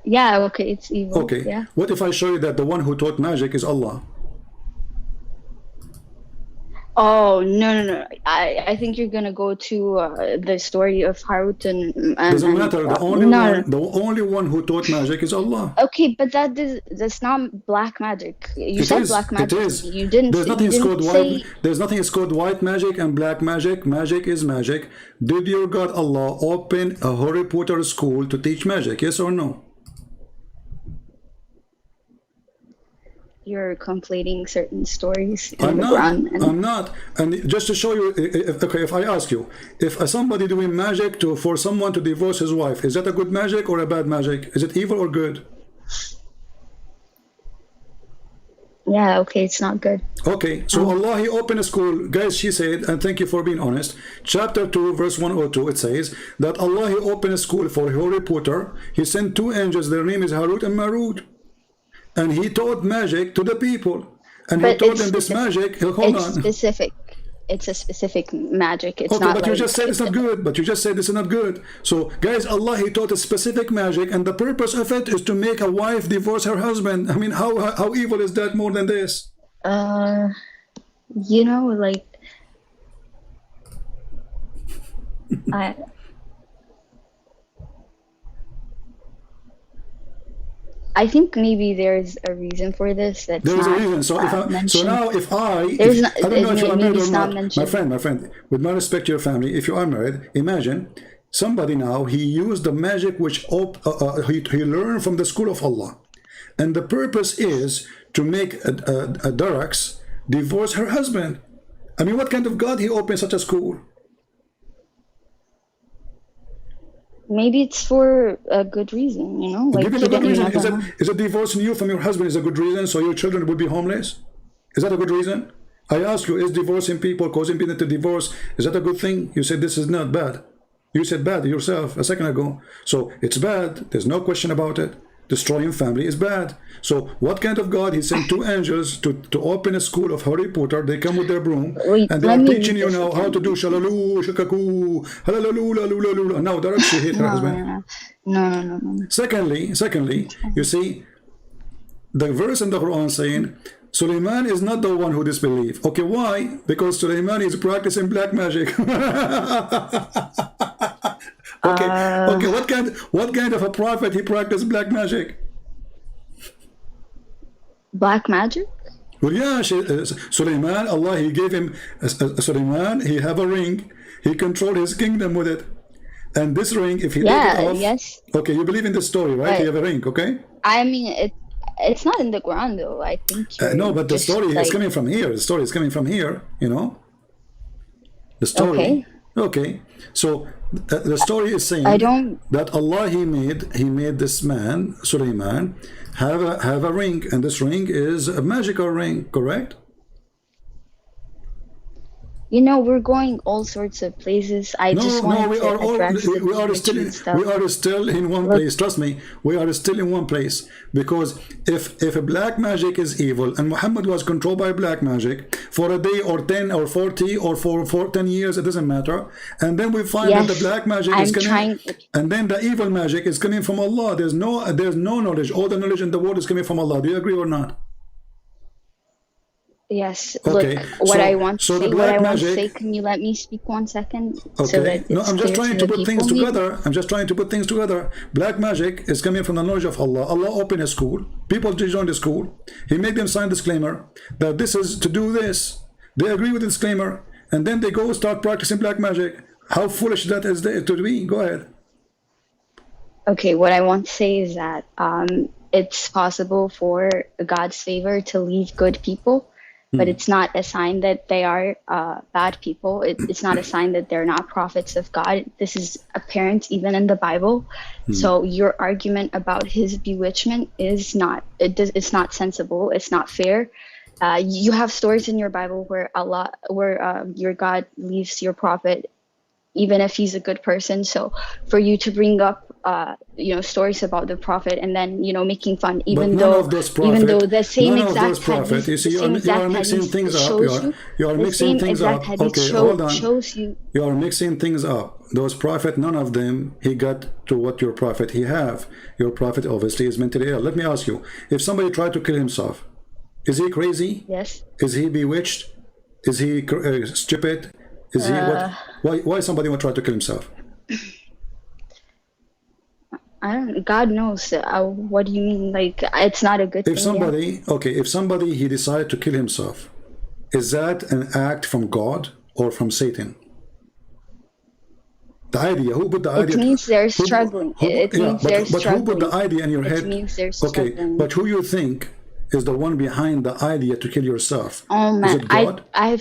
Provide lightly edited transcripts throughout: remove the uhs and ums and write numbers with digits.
Yeah, okay, it's evil. Okay. Yeah. What if I show you that the one who taught magic is Allah? Oh, no. I think you're gonna go to the story of Harut and Doesn't matter. The only no. one who taught magic is Allah. Okay, but that's not black magic. You It said is. black It magic. is. You didn't. There's nothing You is called didn't white. say. There's nothing is called white magic and black magic. Magic is magic. Did your God Allah open a Harry Potter school to teach magic? Yes or no? You're conflating certain stories in I'm the not. Quran. And I'm not. And just to show you, okay, if I ask you, if somebody doing magic for someone to divorce his wife, is that a good magic or a bad magic? Is it evil or good? yeah, okay, it's not good. Okay, so Allah, He opened a school. Guys, she said, and thank you for being honest, chapter 2, verse 102, it says that Allah, He opened a school for Harry Potter. He sent two angels, their name is Harut and Marut. And he taught magic to the people. And But he taught it's them this specific. magic. Hold It's on. specific. It's a specific magic. It's Okay, not but like you just said it's not good. But you just said this is not good. So, guys, Allah, He taught a specific magic, and the purpose of it is to make a wife divorce her husband. I mean, how evil is that more than this? you know, like I I think maybe there's a reason for this that's There is a not reason. So mentioned. now if I There's not, don't know if you are maybe married it's or not not, mentioned. my friend, with my respect to your family, if you are married, imagine somebody now, he used the magic which he learned from the school of Allah, and the purpose is to make a Darax divorce her husband. I mean, what kind of God he opened such a school? Maybe it's for a good reason, you know? Like Give me he the good didn't reason. never know. Is it divorcing you from your husband is a good reason so your children will be homeless? Is that a good reason? I ask you, is divorcing people, causing people to divorce, is that a good thing? You said this is not bad. You said bad yourself a second ago. So it's bad. There's no question about it. Destroying family is bad. So what kind of God? He sent two angels to open a school of Harry Potter. They come with their broom Wait, and they let are me teaching read you this now how to do shalalu, shakaku, halalaloo, laloo. Now Darax, she hate her husband. No. Secondly, you see, the verse in the Quran saying, Suleiman is not the one who disbelieved. Okay, why? Because Suleiman is practicing black magic. Okay, what kind of a prophet he practiced black magic? Black magic? Well, yeah, Suleiman, Allah, He gave him, Suleiman, he have a ring. He controlled his kingdom with it. And this ring, if he take it off... Yes. Okay, you believe in this story, right? He have a ring, okay? I mean, it's not in the Quran, though. I think no, but the story like, is coming from here. The story is coming from here, you know? The story. Okay. So the story is saying that Allah, He made this man, Suleiman, have a ring, and this ring is a magical ring, correct? You know, we're going all sorts of places. I just want we to are still in one place. Trust me, we are still in one place. Because if black magic is evil and Muhammad was controlled by black magic for a day or 10 or 40 or for 10 years, it doesn't matter. And then we find that the black magic is coming, and then the evil magic is coming from Allah. There's no knowledge. All the knowledge in the world is coming from Allah. Do you agree or not? Yes. Okay. Look, what I want to say, can you let me speak 1 second? Okay. So that no, I'm just trying to put things together. Black magic is coming from the knowledge of Allah. Allah opened a school. People join the school. He made them sign disclaimer that this is to do this. They agree with the disclaimer, and then they go start practicing black magic. How foolish that is to be. Go ahead. Okay, what I want to say is that it's possible for God's favor to leave good people. But it's not a sign that they are bad people. It's not a sign that they're not prophets of God. This is apparent even in the Bible. So your argument about his bewitchment is not. It's not sensible. It's not fair. You have stories in your Bible where your God leaves your prophet, even if he's a good person. So for you to bring up stories about the Prophet, and then making fun, even But though the same none of exact those prophets, you see, you are mixing things up. You are mixing things up. Okay, hold on. You are mixing things up. Those prophets, none of them, he got to what your prophet he have. Your prophet obviously is mentally ill. Let me ask you, if somebody tried to kill himself, is he crazy? Yes. Is he bewitched? Is he stupid? Is he what? Why somebody would try to kill himself? I don't. God knows. What do you mean? Like, it's not a good thing. If somebody, okay, if somebody he decided to kill himself, is that an act from God or from Satan? The idea. Who put the idea? It means they're struggling. It means they're struggling. But who put the idea in your head? It means they're struggling. Okay, but who you think is the one behind the idea to kill yourself? Oh man, is it God? I've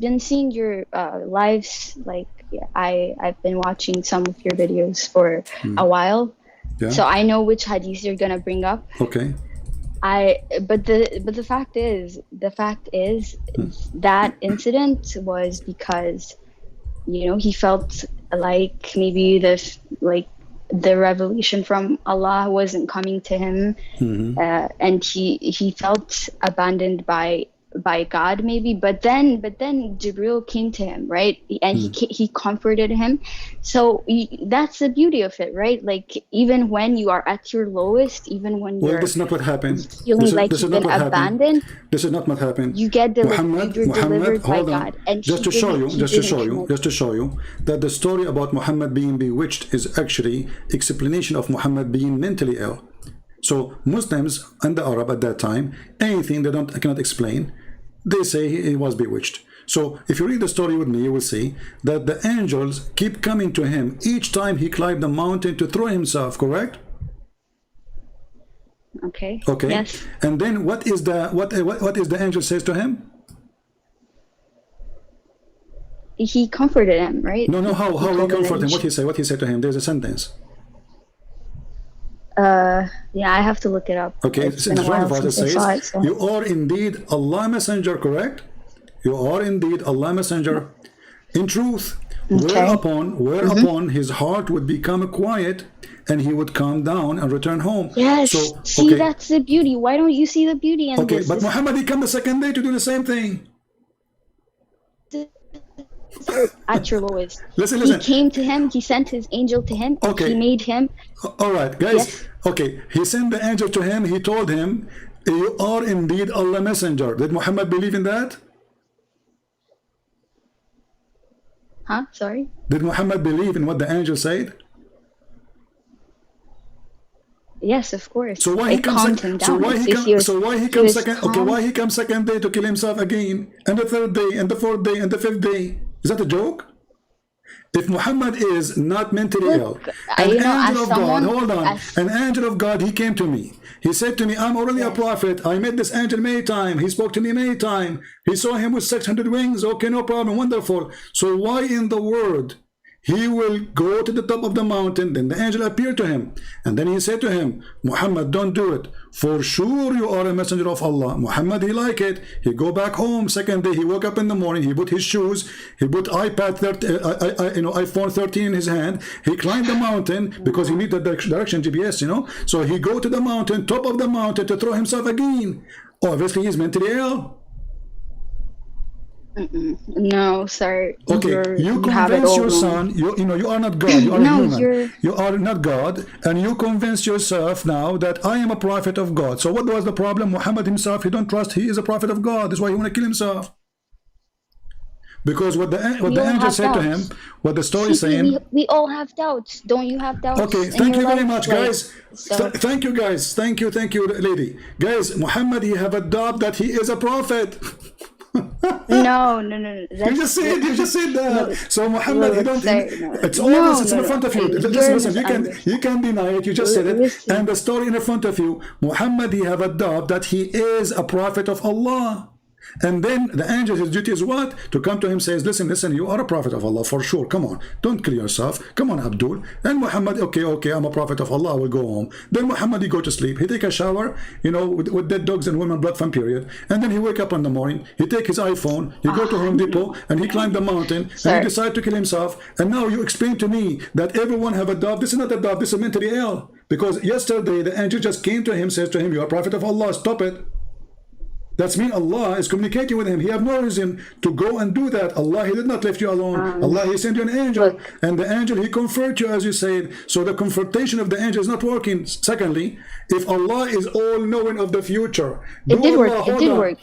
been seeing your lives. Like, I've been watching some of your videos for a while, so I know which hadith you're gonna bring up. Okay. But the fact is that incident was because he felt like maybe the revelation from Allah wasn't coming to him, and he felt abandoned by God maybe, but then Jibril came to him, right, and he comforted him. So that's the beauty of it, right? Like, even when you are at your lowest, even when you're this is not what happened. Feeling like you've been abandoned. This is not what happened. You get delivered by God, and just to show you that the story about Muhammad being bewitched is actually explanation of Muhammad being mentally ill. So Muslims and the Arab at that time, anything they cannot explain, they say he was bewitched. So if you read the story with me, you will see that the angels keep coming to him each time he climbed the mountain to throw himself, correct? Okay. Yes. And then what is the angel says to him? He comforted him, right? No, how he comforted him? What he said to him? There's a sentence. Yeah, I have to look it up. Okay, it says, you are indeed Allah messenger, correct? You are indeed Allah messenger in truth. Whereupon his heart would become quiet and he would calm down and return home. Yes, see, that's the beauty. Why don't you see the beauty in this? But Muhammad, he came the second day to do the same thing. At your lowest. Listen. He came to him, he sent his angel to him, he made him. All right, guys. Okay, he sent the angel to him, he told him, you are indeed Allah messenger. Did Muhammad believe in that? Huh? Sorry? Did Muhammad believe in what the angel said? Yes, of course. So why he comes second? Why he comes second day to kill himself again, and the third day, and the fourth day, and the fifth day? Is that a joke? If Muhammad is not mentally ill, an angel of God, hold on, an angel of God, he came to me. He said to me, I'm already a prophet. I met this angel many times. He spoke to me many times. He saw him with 600 wings. Okay, no problem, wonderful. So why in the world he will go to the top of the mountain? Then the angel appeared to him, and then he said to him, Muhammad, don't do it. For sure you are a messenger of Allah. Muhammad, he liked it. He go back home. Second day, he woke up in the morning. He put his shoes. He put iPhone 13 in his hand. He climbed the mountain because he needed the direction GPS. So he go to the mountain, top of the mountain, to throw himself again. Obviously, he's mentally ill. No, sir. Okay, you convince your son. You are not God. You are human. You are not God, and you convince yourself now that I am a prophet of God. So what was the problem? Muhammad himself, he don't trust he is a prophet of God. That's why he want to kill himself. Because what the angel said to him, what the story is saying. We all have doubts. Don't you have doubts? Okay, thank you very much, guys. Thank you, guys. Thank you, lady. Guys, Muhammad, he have a doubt that he is a prophet. No. You just said that. No. So Muhammad, it's obvious. It's in front of you. Listen. You can deny it. You just said it, and the story in front of you. Muhammad, he have a doubt that he is a prophet of Allah. And then the angel, his duty is what? To come to him, says, listen, listen, you are a prophet of Allah for sure. Come on, don't kill yourself. Come on, Abdul. And Muhammad, okay, I'm a prophet of Allah, I will go home. Then Muhammad, he go to sleep. He take a shower, you know, with dead dogs and women blood from period. And then he wake up in the morning. He take his iPhone. He go to Home Depot and he climb the mountain. And he decide to kill himself. And now you explain to me that everyone have a dove. This is not a dove. This is mentally ill. Because yesterday the angel just came to him, says to him, you are a prophet of Allah. Stop it. That's mean Allah is communicating with him. He have no reason to go and do that. Allah, he did not leave you alone. Allah, he sent you an angel. And the angel, he comfort you, as you said. So the confrontation of the angel is not working. Secondly, if Allah is all-knowing of the future, it did work. It did work.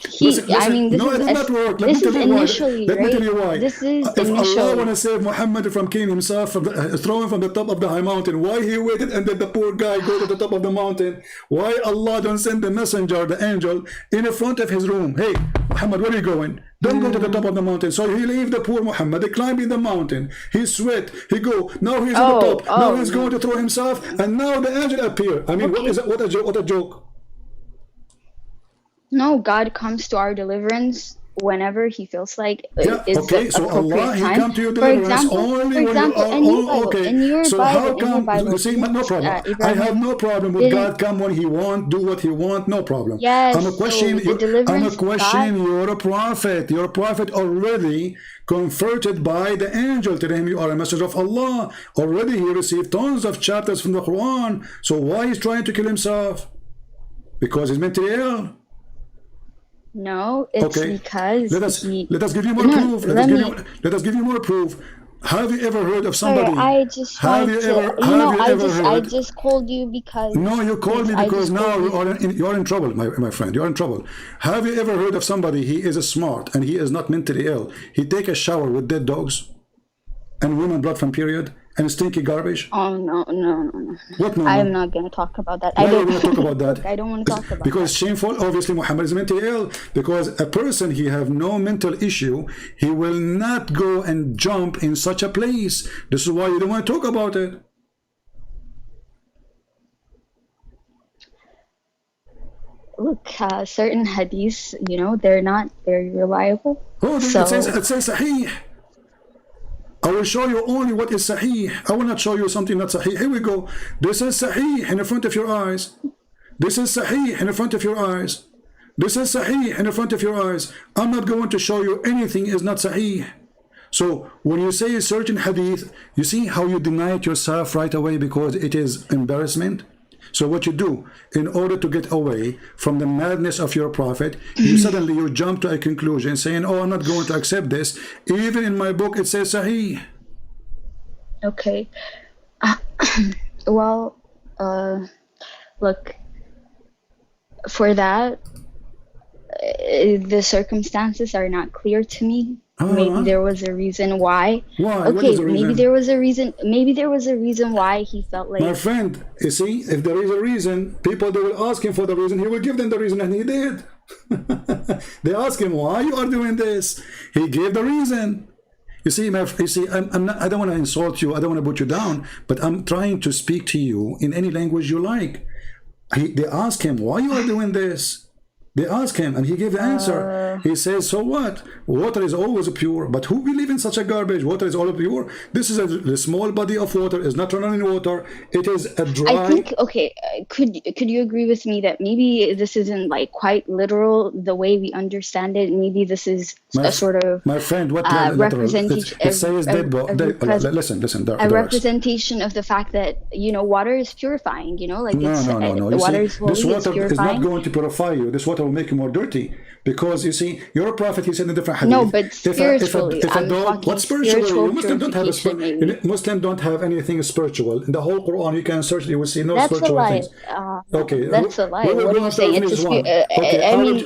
I mean, no, it did not work. This is initially, Let me tell you why. This is if Allah want to save Muhammad from killing himself, from throwing from the top of the high mountain, why he waited and then the poor guy go to the top of the mountain? Why Allah don't send the messenger, the angel, in the front of his room? Hey, Muhammad, where are you going? Don't go to the top of the mountain. So he leave the poor Muhammad. He climbing the mountain. He sweat. He go. Now he's on the top. Now he's going to throw himself. And now the angel appear. I mean, what is it? What a joke. No, God comes to our deliverance whenever he feels like okay, so Allah, he come to your deliverance only when you are okay. So how come, you see, no problem. I have no problem with God come when he want, do what he want, no problem. Yes, I'm a question, you're a prophet. You're a prophet already converted by the angel. To him, you are a messenger of Allah. Already he received tons of chapters from the Quran. So why he's trying to kill himself? Because he's mentally ill. No, it's because let us give you more proof. Let us give you more proof. Have you ever heard of somebody? Sorry, I just called you because. No, you called me because now you're in trouble, my friend. You're in trouble. Have you ever heard of somebody? He is smart and he is not mentally ill. He take a shower with dead dogs and women blood from period and stinky garbage. Oh no. What no? I'm not going to talk about that. Why don't want to talk about that? I don't want to talk about because that. Shameful. Obviously, Muhammad is mentally ill. Because a person he have no mental issue, he will not go and jump in such a place. This is why you don't want to talk about it. Look, certain hadiths, you know, they're not very reliable. Oh, so, it says Sahih. I will show you only what is Sahih. I will not show you something not Sahih. Here we go. This is Sahih in the front of your eyes. This is Sahih in the front of your eyes. This is Sahih in the front of your eyes. I'm not going to show you anything is not Sahih. So when you say a certain hadith, you see how you deny it yourself right away because it is embarrassment. So what you do, in order to get away from the madness of your prophet, you suddenly jump to a conclusion saying, oh, I'm not going to accept this. Even in my book, it says Sahih. Okay. Well, look, for that, the circumstances are not clear to me. Maybe there was a reason why. Why? Okay, maybe there was a reason. Maybe there was a reason why he felt like. My friend, you see, if there is a reason, people, they will ask him for the reason. He will give them the reason, and he did. They ask him why you are doing this. He gave the reason. You see, I'm not, I don't want to insult you. I don't want to put you down. But I'm trying to speak to you in any language you like. They ask him why you are doing this. They ask him and he gave the answer. He says, so what? Water is always pure, but who believe in such a garbage? Water is all pure. This is a small body of water. It's not running water. It is a dry. I think, okay, could you agree with me that maybe this isn't like quite literal the way we understand it? Maybe this is a sort of my friend, what representation. Listen. A representation of the fact that, you know, water is purifying. You know, like no. Water this water is not going to purify you. This water will make you more dirty, because you see, you're a prophet. He said in a different hadith. No, but spiritually, if a dog, what spiritually? Muslims don't have anything spiritual in the whole Quran. You can search, you will see no spiritual things. Okay, that's a lie. What are you saying?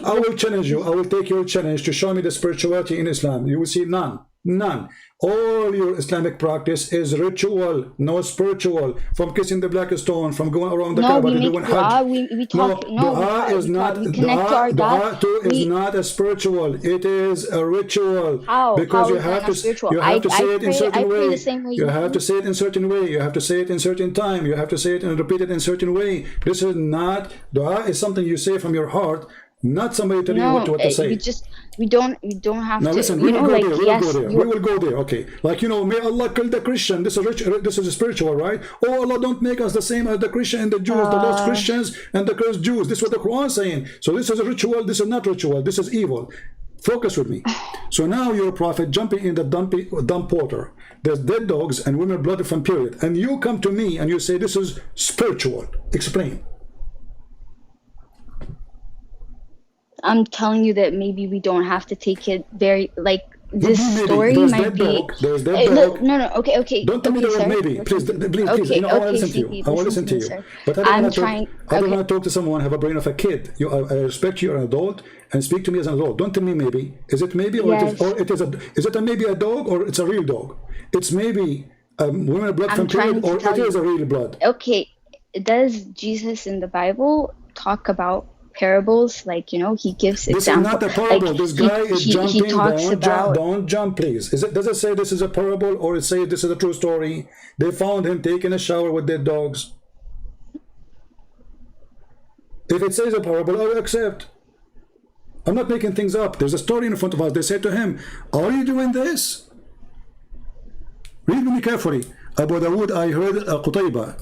I will challenge you. I will take your challenge to show me the spirituality in Islam. You will see none. All your Islamic practice is ritual, no spiritual. From kissing the black stone, from going around the Kaaba to doing Hajj. We talk. Dua is not. Dua too is not a spiritual. It is a ritual. How? Because you have to say it in certain way. You have to say it in certain way. You have to say it in certain time. You have to say it and repeat it in certain way. This is not. Dua is something you say from your heart. not somebody telling you what to say. We don't have now to. Listen, we will go there. Yes, we will go there. Okay, like, you know, may Allah kill the Christian. This is spiritual, right? Oh, Allah, don't make us the same as the Christian and the Jews, the lost Christians and the cursed Jews. This is what the Quran is saying. So this is a ritual. This is not ritual. This is evil. Focus with me. So now you're a prophet jumping in the dump water. There's dead dogs and women blood from period, and you come to me and you say this is spiritual. Explain. I'm telling you that maybe we don't have to take it very, like, this story might be. There's dead dog. No, okay. Don't tell me the word maybe. Please, you know, I want to listen to you. I want to listen to you. But I don't want to talk to someone have a brain of a kid. I respect you, you're an adult, and speak to me as an adult. Don't tell me maybe. Is it maybe, or is it a maybe a dog, or it's a real dog? It's maybe women blood from period, or it is a real blood. Okay, does Jesus in the Bible talk about parables? Like, you know, he gives examples. This is not a parable. Like, this guy is jumping. He talks don't jump, please. Does it say this is a parable, or it say this is a true story? They found him taking a shower with dead dogs. If it says a parable, I will accept. I'm not making things up. There's a story in front of us. They said to him, are you doing this? Read me carefully. Abu Dawood, I heard Qutayba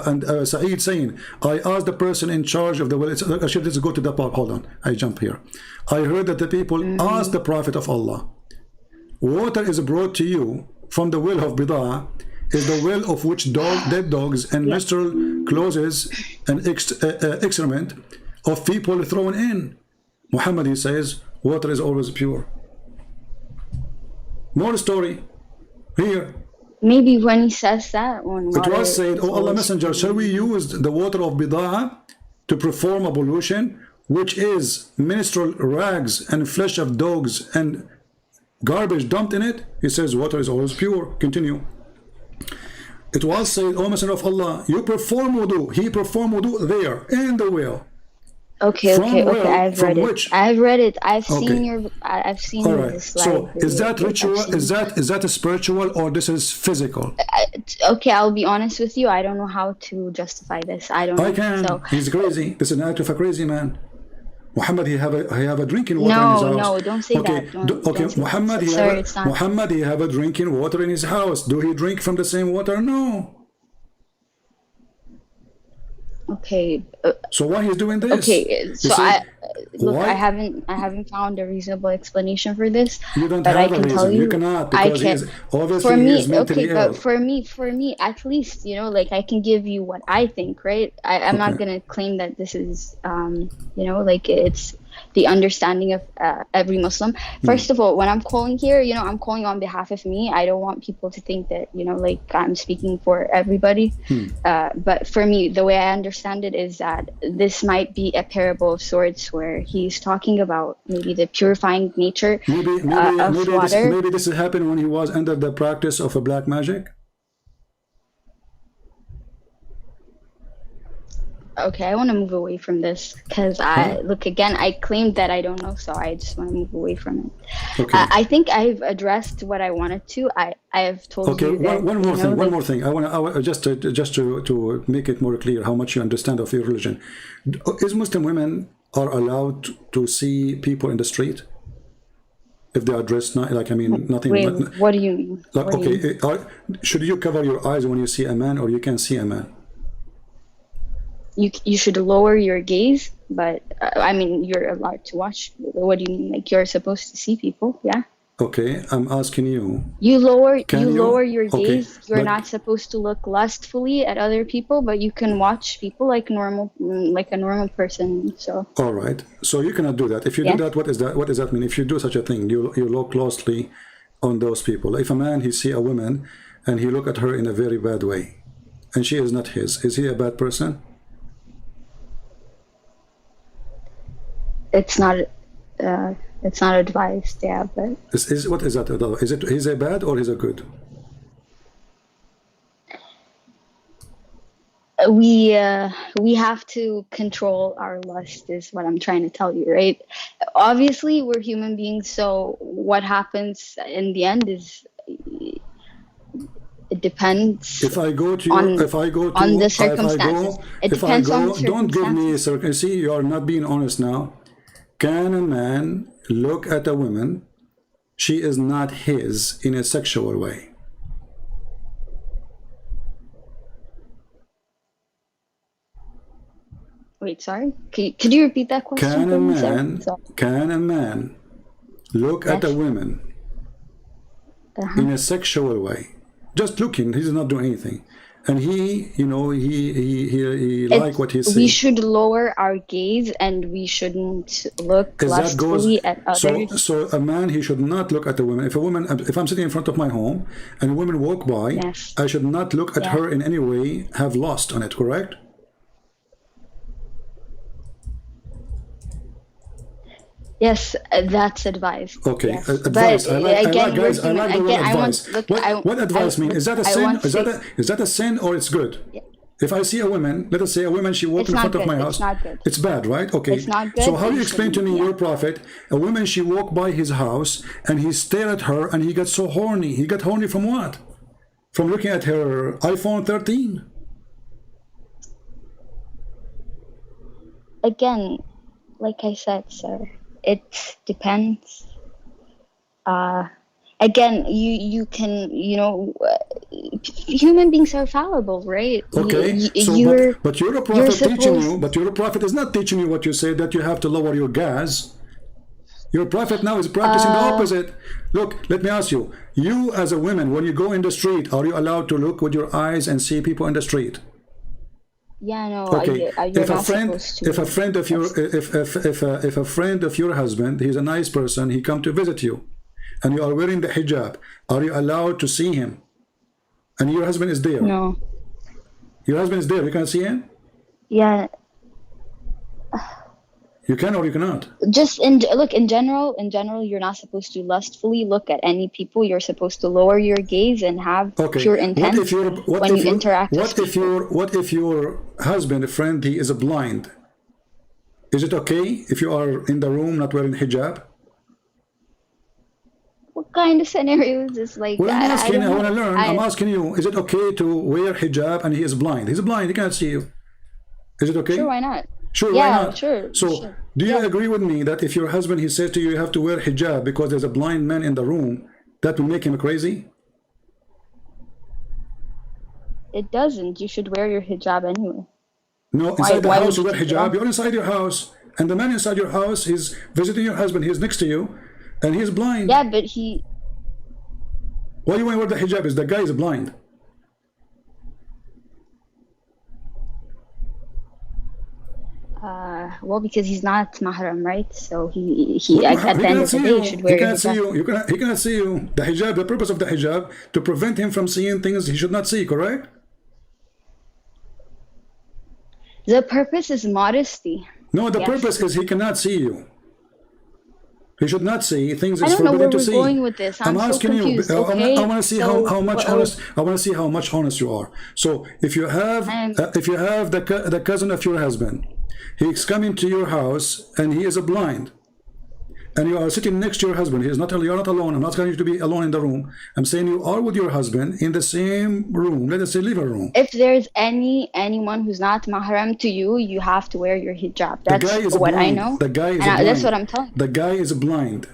and Sa'id saying, I asked the person in charge of the well. Actually, let's go to the part. Hold on, I jump here. I heard that the people asked the Prophet of Allah, water is brought to you from the well of Bida'ah, is the well of which dead dogs and menstrual clothes and excrement of people thrown in. Muhammad, he says, water is always pure. More story here. Maybe when he says that one, it was said, oh Allah Messenger, shall we use the water of Bida'ah to perform ablution, which is menstrual rags and flesh of dogs and garbage dumped in it? He says water is always pure. Continue. It was said, O Messenger of Allah, you perform wudu. He performed wudu there in the well. Okay. I've read it. I've seen this slide. So is that ritual? Is that a spiritual, or this is physical? Okay, I'll be honest with you. I don't know how to justify this. I don't know. I can. So, he's crazy. This is an act of a crazy man. Muhammad, he have a drinking water in his house. No, don't say that. Don't Muhammad, he have a drinking water in his house. Do he drink from the same water? No. Okay. So why he's doing this? Okay. So I haven't found a reasonable explanation for this. You don't but have I can a reason. tell you, you cannot, because he's obviously for me, he's mentally ill. But for me, at least, you know, like, I can give you what I think, right? I'm not gonna claim that this is, you know, like, it's the understanding of every Muslim. First of all, when I'm calling here, you know, I'm calling on behalf of me. I don't want people to think that, you know, like, I'm speaking for everybody. But for me, the way I understand it is that this might be a parable of sorts, where he's talking about maybe the purifying nature of water. Maybe this happened when he was under the practice of a black magic. Okay, I want to move away from this because look, again, I claimed that I don't know, so I just want to move away from it. Okay. I think I've addressed what I wanted to. I have told you that, one more thing. I want just to make it more clear how much you understand of your religion. Is Muslim women are allowed to see people in the street if they are dressed like, I mean, nothing? Wait, what do you mean? Like, should you cover your eyes when you see a man, or you can see a man? You should lower your gaze, but I mean, you're allowed to watch. What do you mean? Like, you're supposed to see people? Yeah. Okay, I'm asking you. You lower your gaze. You're not supposed to look lustfully at other people, but you can watch people like a normal person. So. All right. So you cannot do that. If you do that, what is that? What does that mean? If you do such a thing, you look closely on those people. If a man, he see a woman and he look at her in a very bad way, and she is not his, is he a bad person? It's not advised, yeah, but what is that? Is it he's a bad or he's a good? We have to control our lust, is what I'm trying to tell you, right? Obviously, we're human beings, so what happens in the end is it depends. If I go to on the circumstances. It depends on the circumstances. Don't give me see, you are not being honest now. can a man look at a woman? She is not his in a sexual way. Wait, sorry. Could you repeat that question? Can a man look at a woman in a sexual way? Just looking, he's not doing anything. And he, you know, he like what he sees. We should lower our gaze and we shouldn't look lustfully at others. So a man, he should not look at a woman. If I'm sitting in front of my home and a woman walk by, yes, I should not look at her in any way, have lust on it, correct? Yes, that's advice. Okay, yes. Advice. But I like the word advice. advice. What advice mean? Is that a sin? Is that a sin or it's good? Yeah. If I see a woman, let us say a woman, she walks in front of my house. It's not good. It's bad, right? Okay. It's not good. So how do you explain to me your prophet, a woman, she walked by his house and he stared at her and he got so horny. He got horny from what? From looking at her iPhone 13? Again, like I said, sir, it depends. Again, you can, you know, human beings are fallible, right? Okay, but you're a prophet teaching you, but your prophet is not teaching you what you say, that you have to lower your gas. Your prophet now is practicing the opposite. Look, let me ask you, you as a woman, when you go in the street, are you allowed to look with your eyes and see people in the street? Yeah, no. Okay. If a friend of your husband, he's a nice person, he come to visit you, and you are wearing the hijab, are you allowed to see him? And your husband is there. No. Your husband is there. You can see him? Yeah. You can or you cannot. Just in general, you're not supposed to lustfully look at any people. You're supposed to lower your gaze and have pure intent when you interact with people. What if your husband, friend, he is blind? Is it okay if you are in the room not wearing hijab? What kind of scenario is this? Like, well, I'm asking. I want to learn. I'm asking you. Is it okay to wear hijab and he is blind? He's blind. He can't see you. Is it okay? Sure, why not? Sure, yeah, why not? Sure. So, sure. Do you agree with me that if your husband, he says to you, you have to wear hijab because there's a blind man in the room, that will make him crazy? It doesn't. You should wear your hijab anyway. No, inside the house you wear hijab. You're inside your house, and the man inside your house is visiting your husband. He's next to you, and he's blind. Yeah, but he... Why do you want to wear the hijab? Is the guy is blind? Well, because he's not mahram, right? So he at the end of the day should wear hijab. He cannot see you. The hijab, the purpose of the hijab, to prevent him from seeing things he should not see, correct? The purpose is modesty. No, the purpose is he cannot see you. He should not see things is forbidden to see. I don't know where we're going with this. I'm asking so confused, you. Okay? I want to see how much honest. I want to see how much honest you are. So if you have the cousin of your husband, he's coming to your house and he is blind, and you are sitting next to your husband. You're not alone. I'm not going to be alone in the room. I'm saying you are with your husband in the same room. Let us say living room. If there's anyone who's not mahram to you, you have to wear your hijab. That's what I know. The guy is blind. That's what I'm telling you. The guy is blind.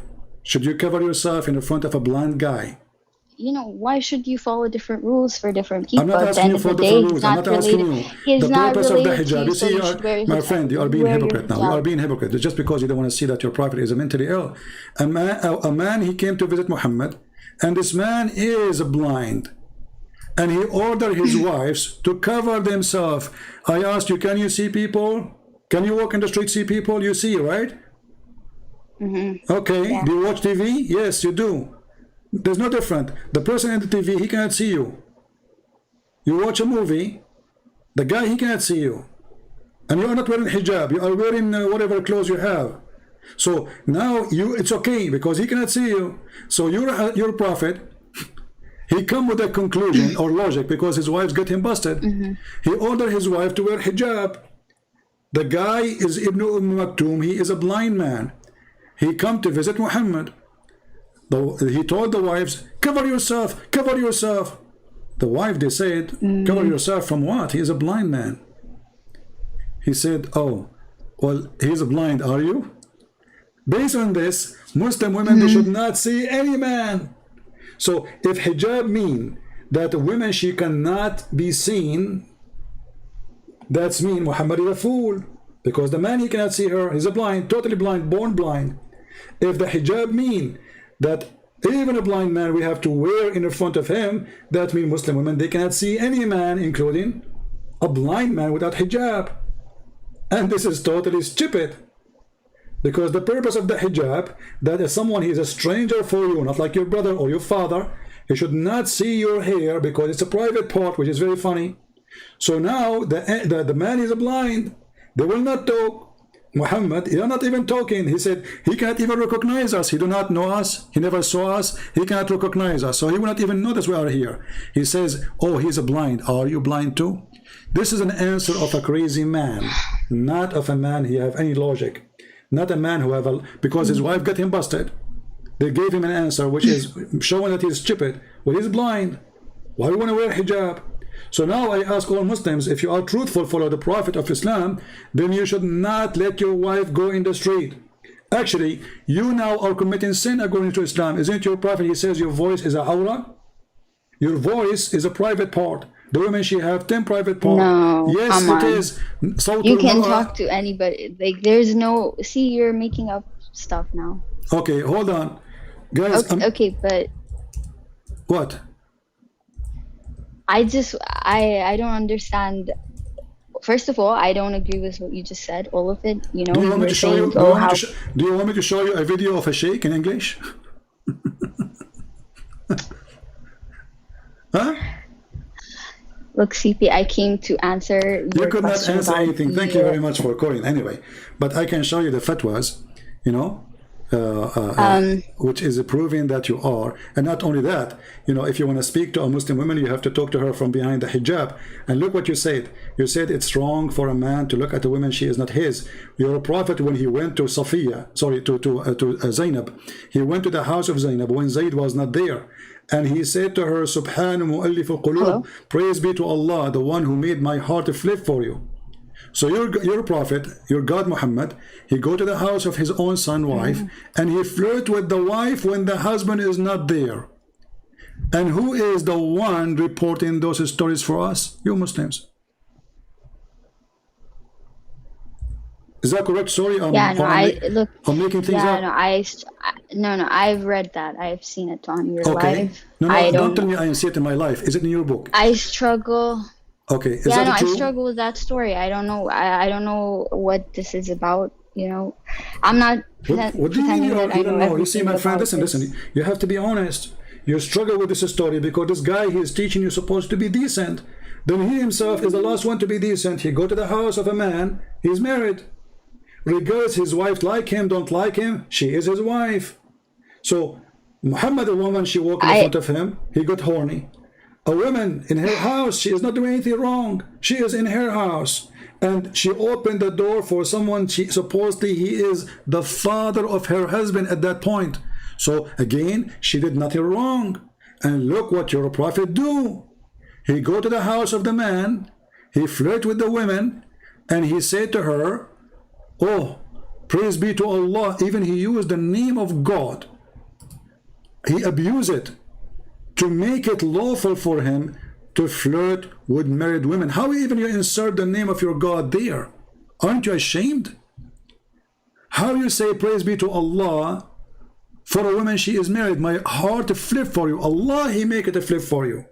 Should you cover yourself in front of a blind guy? You know, why should you follow different rules for different people? I'm not asking you for different rules. I'm not asking you. The purpose of the hijab. You see, my friend, you are being hypocrite now. You are being hypocrite. It's just because you don't want to see that your prophet is mentally ill. A man, he came to visit Muhammad, and this man is blind. And he ordered his wives to cover themselves. I asked you, can you see people? Can you walk in the street, see people? You see, right? Mm-hmm. Okay. Yeah. Do you watch TV? Yes, you do. There's no different. The person in the TV, he cannot see you. You watch a movie, the guy, he cannot see you. And you are not wearing hijab. You are wearing whatever clothes you have. So now it's okay because he cannot see you. So your prophet, he come with a conclusion or logic because his wives get him busted. Mm-hmm. He ordered his wife to wear hijab. The guy is Ibn Maktoum. He is a blind man. He come to visit Muhammad. He told the wives, cover yourself, cover yourself. The wife, they said, cover yourself from what? He is a blind man. He said, oh, well, he's blind, are you? Based on this, Muslim women, they should not see any man. So if hijab mean that a woman, she cannot be seen, that's mean Muhammad is a fool, because the man, he cannot see her, he's a blind, totally blind, born blind. If the hijab mean that even a blind man we have to wear in front of him, that means Muslim women, they cannot see any man, including a blind man, without hijab. And this is totally stupid, because the purpose of the hijab, that if someone is a stranger for you, not like your brother or your father, he should not see your hair, because it's a private part, which is very funny. So now the man is blind, they will not talk. Muhammad, he is not even talking. He said he cannot even recognize us. He do not know us. He never saw us. He cannot recognize us. So he will not even notice we are here. He says, oh, he's a blind. Are you blind too? This is an answer of a crazy man, not of a man who have any logic. Not a man who have a, because his wife got him busted. They gave him an answer which is showing that he's stupid. Well, he's blind. Why do you want to wear hijab? So now I ask all Muslims, if you are truthful, follow the Prophet of Islam, then you should not let your wife go in the street. Actually, you now are committing sin according to Islam. Isn't your Prophet, he says your voice is a awra? Your voice is a private part. The women, she have 10 private parts. No, yes, come it on. is. You can talk to anybody. Like, there's no, see, you're making up stuff now. Okay, hold on. Guys, okay, but what? I don't understand. First of all, I don't agree with what you just said, all of it. You know, do you want me to show you? Do you want me to show you a video of a sheikh in English? Huh? Look, CP, I came to answer your You could not answer anything. Thank you very much for calling. Anyway, but I can show you the fatwas, you know, which is proving that you are. And not only that, you know, if you want to speak to a Muslim woman, you have to talk to her from behind the hijab. And look what you said. You said it's wrong for a man to look at a woman, she is not his. Your Prophet, when he went to Safiya, sorry, to Zainab, he went to the house of Zainab when Zayd was not there. And he said to her, Subhanu mu'allif al-qulub, praise be to Allah, the one who made my heart flip for you. So your Prophet, your God Muhammad, he go to the house of his own son, wife, and he flirt with the wife when the husband is not there. And who is the one reporting those stories for us? You Muslims. Is that correct? Sorry, I'm making things up. No, I've read that. I've seen it on your live. No, don't tell me I see it in my life. Is it in your book? I struggle. Okay, is that true? I struggle with that story. I don't know. I don't know what this is about. You know, I'm not. What do you mean you don't know? You see, my friend, listen. You have to be honest. You struggle with this story because this guy, he is teaching you supposed to be decent. Then he himself is the last one to be decent. He go to the house of a man. He's married. Regardless his wife like him, don't like him, she is his wife. So Muhammad, a woman, she walked in front of him, he got horny. A woman in her house, she is not doing anything wrong. She is in her house. And she opened the door for someone, supposedly he is the father of her husband at that point. So again, she did nothing wrong. And look what your Prophet do. He go to the house of the man, he flirt with the women, and he said to her, oh, praise be to Allah. Even he used the name of God. He abused it to make it lawful for him to flirt with married women. How even you insert the name of your God there? Aren't you ashamed? How you say praise be to Allah for a woman, she is married? My heart flip for you. Allah, he make it a flip for you.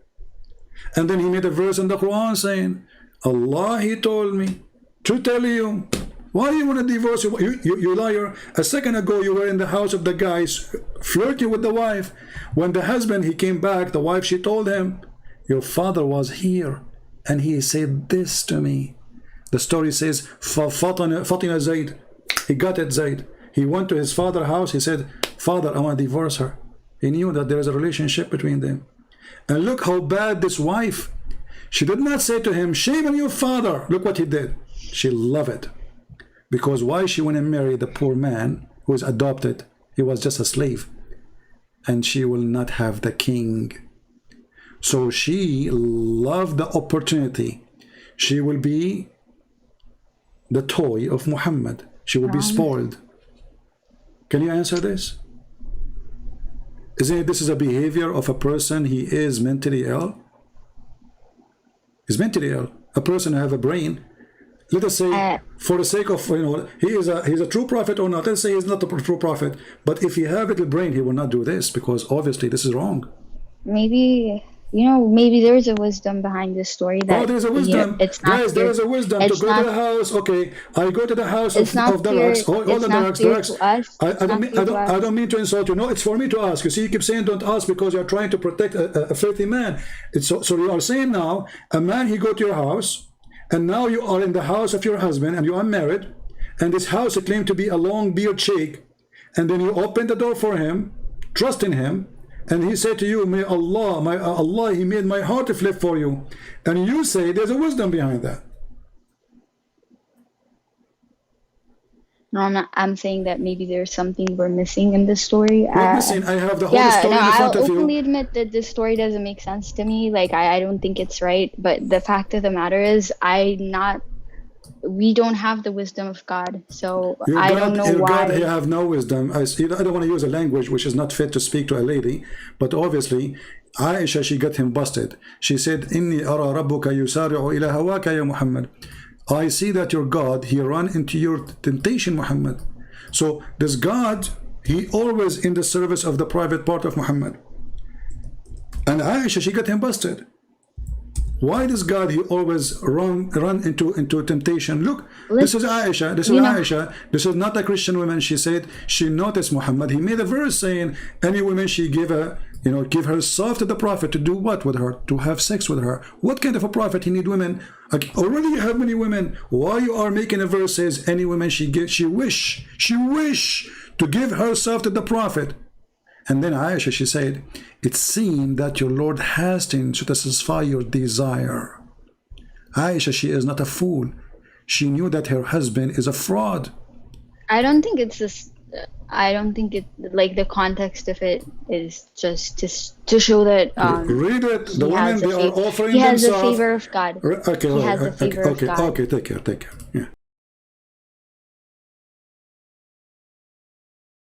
And then he made a verse in the Quran saying, Allah, he told me to tell you. Why do you want to divorce you liar? A second ago you were in the house of the guys flirting with the wife. When the husband, he came back, the wife, she told him, your father was here and he said this to me. The story says, Fatina Zayd, he got at Zayd. He went to his father's house, he said, Father, I want to divorce her. He knew that there is a relationship between them. And look how bad this wife, she did not say to him, shame on your father. Look what he did. She loved it. Because why she went and married the poor man who was adopted? He was just a slave. And she will not have the king. So she loved the opportunity. She will be the toy of Muhammad. She will be spoiled. Can you answer this? Isn't it this is a behavior of a person, he is mentally ill? He's mentally ill. A person have a brain. Let us say, for the sake of, he's a true prophet or not. Let's say he's not a true prophet. But if he have a little brain, he will not do this, because obviously this is wrong. Maybe, maybe there's a wisdom behind this story. That there's a wisdom. It's not Guys, there is a wisdom to go to the house. Okay, I go to the house of the Lux. All the Lux. I don't mean to insult you. No, it's for me to ask. You see, you keep saying don't ask because you're trying to protect a filthy man. So you are saying now, a man, he go to your house, and now you are in the house of your husband, and you are married, and this house claimed to be a long beard sheikh, and then you open the door for him, trust in him, and he said to you, may Allah, he made my heart to flip for you. And you say there's a wisdom behind that. No, I'm saying that maybe there's something we're missing in this story. We're missing. I have the whole story in front of you. I'll openly admit that this story doesn't make sense to me. Like, I don't think it's right. But the fact of the matter is, we don't have the wisdom of God, so I don't know why. God, you have no wisdom. I don't want to use a language which is not fit to speak to a lady, but obviously, Aisha, she got him busted. She said, "Inni ara rabbuka yusari'u ila hawaka ya Muhammad." I see that your God, he run into your temptation, Muhammad. So this God, he always in the service of the private part of Muhammad. And Aisha, she got him busted. Why does God, he always run into temptation? Look, this is Aisha. This is Aisha. This is not a Christian woman. She said she noticed Muhammad. He made a verse saying any woman she give herself to the prophet to do what with her? To have sex with her. What kind of a prophet? He need women. Already you have many women. Why you are making a verse says any woman she wish to give herself to the prophet? And then Aisha, she said, it seemed that your Lord hastened to satisfy your desire. Aisha, she is not a fool. She knew that her husband is a fraud. I don't think it's this. I don't think it, like, the context of it is just to show that read it. The women, they are offering he has themselves. the favor of God. Okay, he has the favor of God. Okay, take care. Yeah.